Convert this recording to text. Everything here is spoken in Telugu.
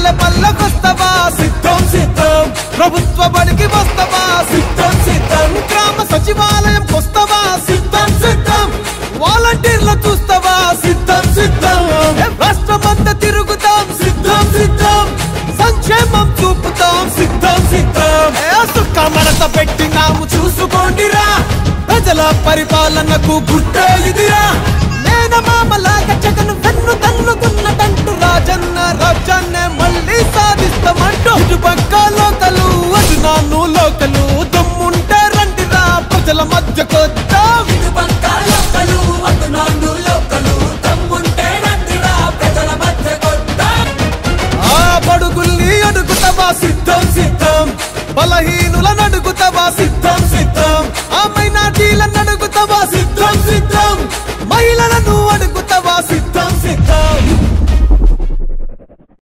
పల్లె పల్లెకొస్తవా సిద్ధం సిద్ధం ప్రభుత్వ బడికి వస్తవా సిద్ధం సిద్ధం గ్రామ సచివాలయం వస్తవా సిద్ధం సిద్ధం వాలంటీర్లు చూస్తావా సిద్ధం సిద్ధం రాష్ట్రమంతా తిరుగుతాం సిద్ధం సిద్ధం సంక్షేమం చూపుతాం సిద్ధం సిద్ధం సుక్క మడత పెట్టినాము చూసుకోండిరా ప్రజల పరిపాలనకు గుట్టే ఇదిరా మేనమామలాగా జగన్ వెన్ను తన్నుతున్నటంటూ రాజన్న రాజ్యాన్నే మళ్ళీ సాధిస్తామంటూ ఇటుపక్క లోకలు అటు నాన్ను లోకలు దమ్ముంటే రండిరా ప్రజల మధ్యకొద్దాం ఇటుపక్క లోకలు అటు నాన్ను లోకలు దమ్ముంటే రండిరా ప్రజల మధ్యకొద్దాం ఆ బడుగుల్ని అడుగుతావా సిద్ధం సిద్ధం బలహీనులను అడుగుతావా సిద్ధం సిద్ధం ఆ మైనార్టీలను అడుగుతావా సిద్ధం సిద్ధం మహిళలను అడుగుతావా సిద్ధం సిద్ధం